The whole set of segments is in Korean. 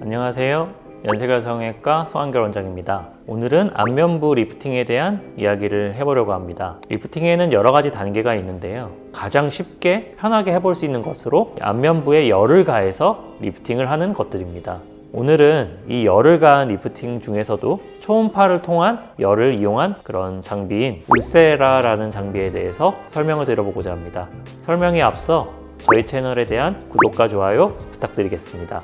안녕하세요. 연세결 성형외과 송한결 원장입니다. 오늘은 안면부 리프팅에 대한 이야기를 해보려고 합니다. 리프팅에는 여러 가지 단계가 있는데요. 가장 쉽게 편하게 해볼 수 있는 것으로 안면부에 열을 가해서 리프팅을 하는 것들입니다. 오늘은 이 열을 가한 리프팅 중에서도 초음파를 통한 열을 이용한 그런 장비인 울세라라는 장비에 대해서 설명을 드려보고자 합니다. 설명에 앞서 저희 채널에 대한 구독과 좋아요 부탁드리겠습니다.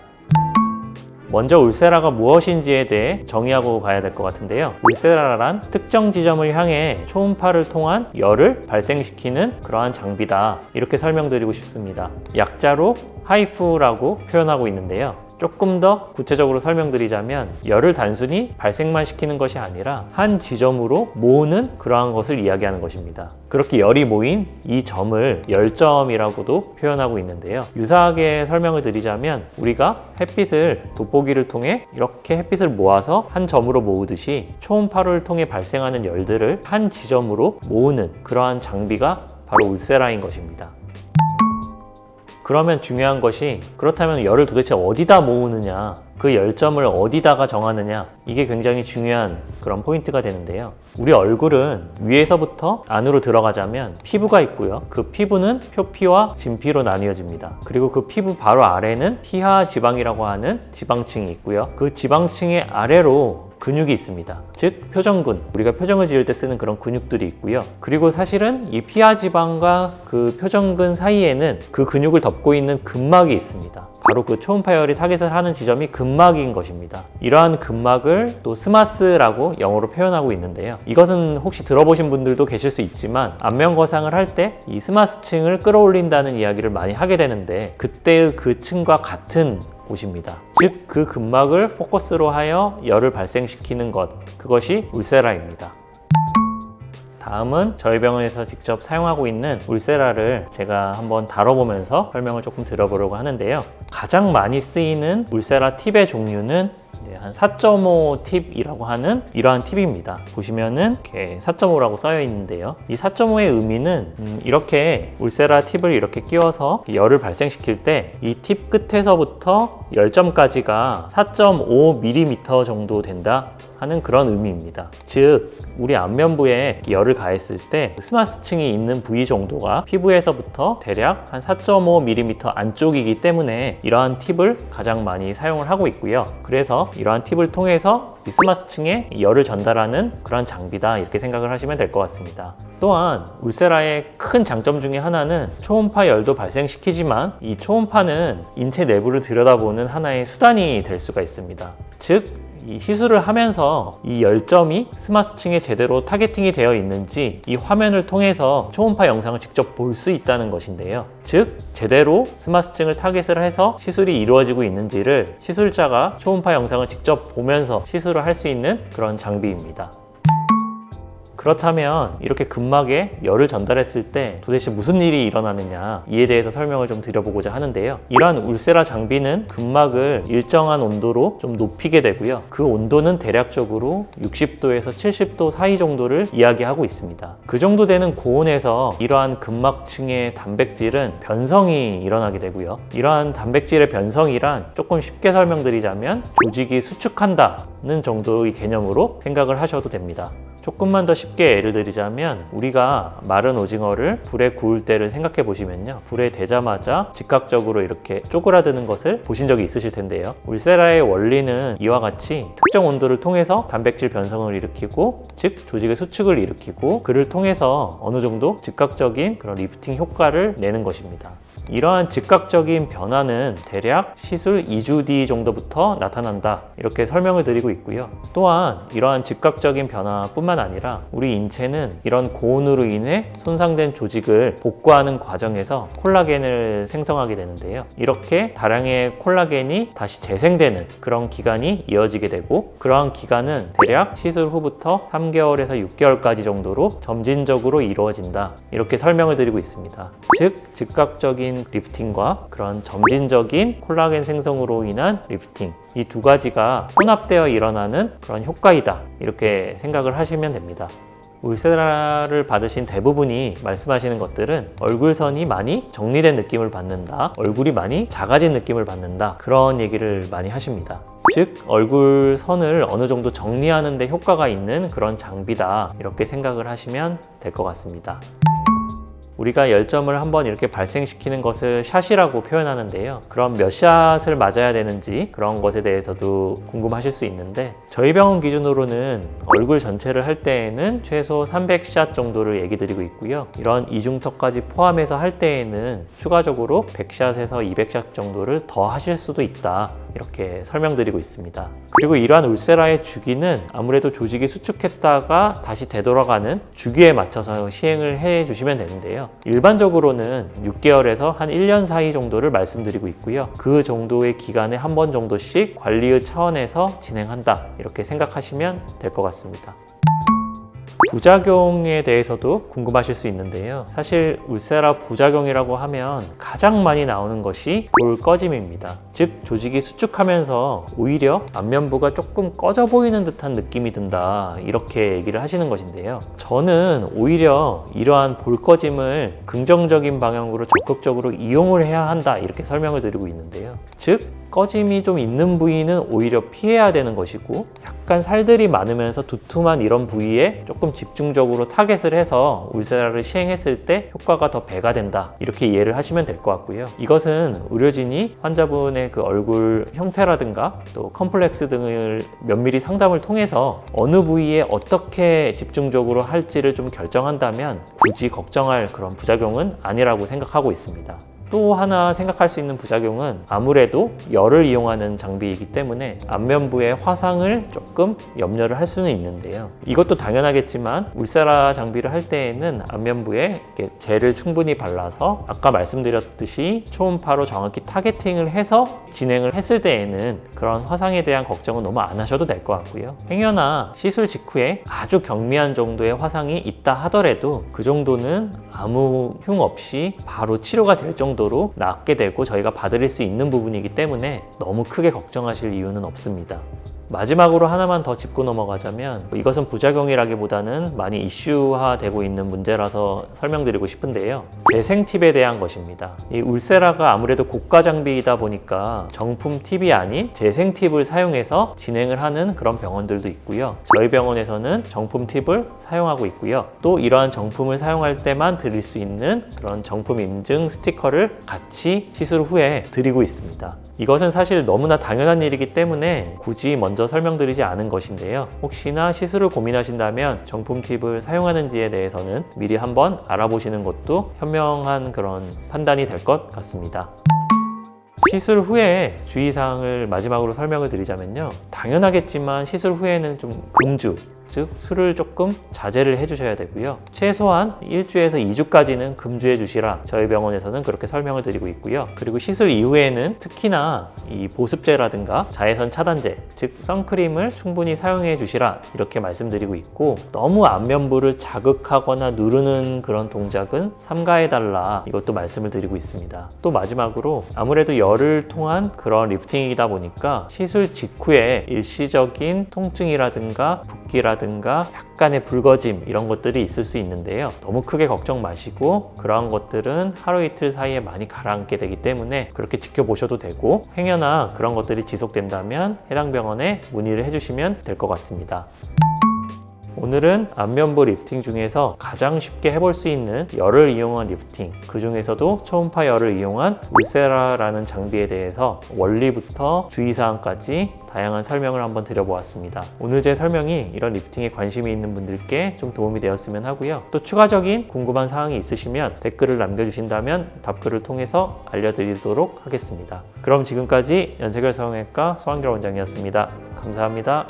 먼저 울세라가 무엇인지에 대해 정의하고 가야 될 것 같은데요. 울세라란 특정 지점을 향해 초음파를 통한 열을 발생시키는 그러한 장비다, 이렇게 설명드리고 싶습니다. 약자로 하이프라고 표현하고 있는데요. 조금 더 구체적으로 설명드리자면 열을 단순히 발생만 시키는 것이 아니라 한 지점으로 모으는 그러한 것을 이야기하는 것입니다. 그렇게 열이 모인 이 점을 열점이라고도 표현하고 있는데요. 유사하게 설명을 드리자면 우리가 햇빛을 돋보기를 통해 이렇게 햇빛을 모아서 한 점으로 모으듯이 초음파를 통해 발생하는 열들을 한 지점으로 모으는 그러한 장비가 바로 울세라인 것입니다. 그러면 중요한 것이, 그렇다면 열을 도대체 어디다 모으느냐, 그 열점을 어디다가 정하느냐, 이게 굉장히 중요한 그런 포인트가 되는데요. 우리 얼굴은 위에서부터 안으로 들어가자면 피부가 있고요. 그 피부는 표피와 진피로 나뉘어집니다. 그리고 그 피부 바로 아래는 피하 지방이라고 하는 지방층이 있고요. 그 지방층의 아래로 근육이 있습니다. 즉 표정근, 우리가 표정을 지을 때 쓰는 그런 근육들이 있고요. 그리고 사실은 이 피하 지방과 그 표정근 사이에는 그 근육을 덮고 있는 근막이 있습니다. 바로 그 초음파열이 타겟을 하는 지점이 근막인 것입니다. 이러한 근막을 또 스마스라고 영어로 표현하고 있는데요. 이것은 혹시 들어보신 분들도 계실 수 있지만 안면 거상을 할 때 이 스마스층을 끌어올린다는 이야기를 많이 하게 되는데, 그때의 그 층과 같은 곳입니다. 즉 그 근막을 포커스로 하여 열을 발생시키는 것, 그것이 울세라입니다. 다음은 저희 병원에서 직접 사용하고 있는 울세라를 제가 한번 다뤄보면서 설명을 조금 드려보려고 하는데요. 가장 많이 쓰이는 울세라 팁의 종류는 한 4.5 팁이라고 하는 이러한 팁입니다. 보시면은 이렇게 4.5라고 써여 있는데요. 이 4.5의 의미는 이렇게 울세라 팁을 이렇게 끼워서 열을 발생시킬 때 이 팁 끝에서부터 열점까지가 4.5mm 정도 된다 하는 그런 의미입니다. 즉 우리 안면부에 열을 가했을 때 스마스층이 있는 부위 정도가 피부에서부터 대략 한 4.5mm 안쪽이기 때문에 이러한 팁을 가장 많이 사용을 하고 있고요. 그래서 이러한 팁을 통해서 이 스마스층에 열을 전달하는 그런 장비다, 이렇게 생각을 하시면 될 것 같습니다. 또한 울세라의 큰 장점 중에 하나는 초음파 열도 발생시키지만 이 초음파는 인체 내부를 들여다보는 하나의 수단이 될 수가 있습니다. 즉 이 시술을 하면서 이 열점이 스마스층에 제대로 타겟팅이 되어 있는지 이 화면을 통해서 초음파 영상을 직접 볼 수 있다는 것인데요. 즉 제대로 스마스층을 타겟을 해서 시술이 이루어지고 있는지를 시술자가 초음파 영상을 직접 보면서 시술을 할 수 있는 그런 장비입니다. 그렇다면 이렇게 근막에 열을 전달했을 때 도대체 무슨 일이 일어나느냐, 이에 대해서 설명을 좀 드려보고자 하는데요. 이러한 울세라 장비는 근막을 일정한 온도로 좀 높이게 되고요. 그 온도는 대략적으로 60도에서 70도 사이 정도를 이야기하고 있습니다. 그 정도 되는 고온에서 이러한 근막층의 단백질은 변성이 일어나게 되고요. 이러한 단백질의 변성이란 조금 쉽게 설명드리자면 조직이 수축한다는 정도의 개념으로 생각을 하셔도 됩니다. 조금만 더 쉽게 예를 들자면 우리가 마른 오징어를 불에 구울 때를 생각해 보시면요. 불에 대자마자 즉각적으로 이렇게 쪼그라드는 것을 보신 적이 있으실 텐데요. 울세라의 원리는 이와 같이 특정 온도를 통해서 단백질 변성을 일으키고, 즉 조직의 수축을 일으키고, 그를 통해서 어느 정도 즉각적인 그런 리프팅 효과를 내는 것입니다. 이러한 즉각적인 변화는 대략 시술 2주 뒤 정도부터 나타난다, 이렇게 설명을 드리고 있고요. 또한 이러한 즉각적인 변화뿐만 아니라 우리 인체는 이런 고온으로 인해 손상된 조직을 복구하는 과정에서 콜라겐을 생성하게 되는데요. 이렇게 다량의 콜라겐이 다시 재생되는 그런 기간이 이어지게 되고, 그러한 기간은 대략 시술 후부터 3개월에서 6개월까지 정도로 점진적으로 이루어진다, 이렇게 설명을 드리고 있습니다. 즉 즉각적인 리프팅과 그런 점진적인 콜라겐 생성으로 인한 리프팅, 이 두 가지가 혼합되어 일어나는 그런 효과이다, 이렇게 생각을 하시면 됩니다. 울세라를 받으신 대부분이 말씀하시는 것들은 얼굴선이 많이 정리된 느낌을 받는다, 얼굴이 많이 작아진 느낌을 받는다, 그런 얘기를 많이 하십니다. 즉 얼굴 선을 어느 정도 정리하는 데 효과가 있는 그런 장비다, 이렇게 생각을 하시면 될 것 같습니다. 우리가 열점을 한번 이렇게 발생시키는 것을 샷이라고 표현하는데요. 그럼 몇 샷을 맞아야 되는지 그런 것에 대해서도 궁금하실 수 있는데, 저희 병원 기준으로는 얼굴 전체를 할 때에는 최소 300샷 정도를 얘기 드리고 있고요. 이런 이중턱까지 포함해서 할 때에는 추가적으로 100샷에서 200샷 정도를 더 하실 수도 있다, 이렇게 설명드리고 있습니다. 그리고 이러한 울세라의 주기는 아무래도 조직이 수축했다가 다시 되돌아가는 주기에 맞춰서 시행을 해 주시면 되는데요. 일반적으로는 6개월에서 한 1년 사이 정도를 말씀드리고 있고요. 그 정도의 기간에 한 번 정도씩 관리의 차원에서 진행한다, 이렇게 생각하시면 될 것 같습니다. 부작용에 대해서도 궁금하실 수 있는데요. 사실 울세라 부작용이라고 하면 가장 많이 나오는 것이 볼 꺼짐입니다. 즉 조직이 수축하면서 오히려 안면부가 조금 꺼져 보이는 듯한 느낌이 든다, 이렇게 얘기를 하시는 것인데요. 저는 오히려 이러한 볼 꺼짐을 긍정적인 방향으로 적극적으로 이용을 해야 한다, 이렇게 설명을 드리고 있는데요. 즉 꺼짐이 좀 있는 부위는 오히려 피해야 되는 것이고, 약간 살들이 많으면서 두툼한 이런 부위에 조금 집중적으로 타겟을 해서 울세라를 시행했을 때 효과가 더 배가 된다, 이렇게 이해를 하시면 될 것 같고요. 이것은 의료진이 환자분의 그 얼굴 형태라든가 또 컴플렉스 등을 면밀히 상담을 통해서 어느 부위에 어떻게 집중적으로 할지를 좀 결정한다면 굳이 걱정할 그런 부작용은 아니라고 생각하고 있습니다. 또 하나 생각할 수 있는 부작용은 아무래도 열을 이용하는 장비이기 때문에 안면부의 화상을 조금 염려를 할 수는 있는데요. 이것도 당연하겠지만 울세라 장비를 할 때에는 안면부에 이렇게 젤을 충분히 발라서 아까 말씀드렸듯이 초음파로 정확히 타겟팅을 해서 진행을 했을 때에는 그런 화상에 대한 걱정은 너무 안 하셔도 될 것 같고요. 행여나 시술 직후에 아주 경미한 정도의 화상이 있다 하더라도 그 정도는 아무 흉 없이 바로 치료가 될 정도로 낫게 되고 저희가 봐드릴 수 있는 부분이기 때문에 너무 크게 걱정하실 이유는 없습니다. 마지막으로 하나만 더 짚고 넘어가자면, 이것은 부작용이라기보다는 많이 이슈화되고 있는 문제라서 설명드리고 싶은데요. 재생 팁에 대한 것입니다. 이 울세라가 아무래도 고가 장비이다 보니까 정품 팁이 아닌 재생 팁을 사용해서 진행을 하는 그런 병원들도 있고요. 저희 병원에서는 정품 팁을 사용하고 있고요. 또 이러한 정품을 사용할 때만 드릴 수 있는 그런 정품 인증 스티커를 같이 시술 후에 드리고 있습니다. 이것은 사실 너무나 당연한 일이기 때문에 굳이 먼저 설명드리지 않은 것인데요. 혹시나 시술을 고민하신다면 정품 팁을 사용하는지에 대해서는 미리 한번 알아보시는 것도 현명한 그런 판단이 될 것 같습니다. 시술 후에 주의사항을 마지막으로 설명을 드리자면요. 당연하겠지만 시술 후에는 좀 금주, 즉 술을 조금 자제를 해주셔야 되고요. 최소한 1주에서 2주까지는 금주해 주시라, 저희 병원에서는 그렇게 설명을 드리고 있고요. 그리고 시술 이후에는 특히나 이 보습제라든가 자외선 차단제, 즉 선크림을 충분히 사용해 주시라, 이렇게 말씀드리고 있고, 너무 안면부를 자극하거나 누르는 그런 동작은 삼가해 달라, 이것도 말씀을 드리고 있습니다. 또 마지막으로 아무래도 열을 통한 그런 리프팅이다 보니까 시술 직후에 일시적인 통증이라든가 붓기라든가 약간의 붉어짐, 이런 것들이 있을 수 있는데요. 너무 크게 걱정 마시고 그러한 것들은 하루 이틀 사이에 많이 가라앉게 되기 때문에 그렇게 지켜보셔도 되고, 행여나 그런 것들이 지속된다면 해당 병원에 문의를 해주시면 될 것 같습니다. 오늘은 안면부 리프팅 중에서 가장 쉽게 해볼 수 있는 열을 이용한 리프팅, 그 중에서도 초음파 열을 이용한 울세라라는 장비에 대해서 원리부터 주의사항까지 다양한 설명을 한번 드려보았습니다. 오늘 제 설명이 이런 리프팅에 관심이 있는 분들께 좀 도움이 되었으면 하고요. 또 추가적인 궁금한 사항이 있으시면 댓글을 남겨주신다면 답글을 통해서 알려드리도록 하겠습니다. 그럼 지금까지 연세결 성형외과 소한결 원장이었습니다. 감사합니다.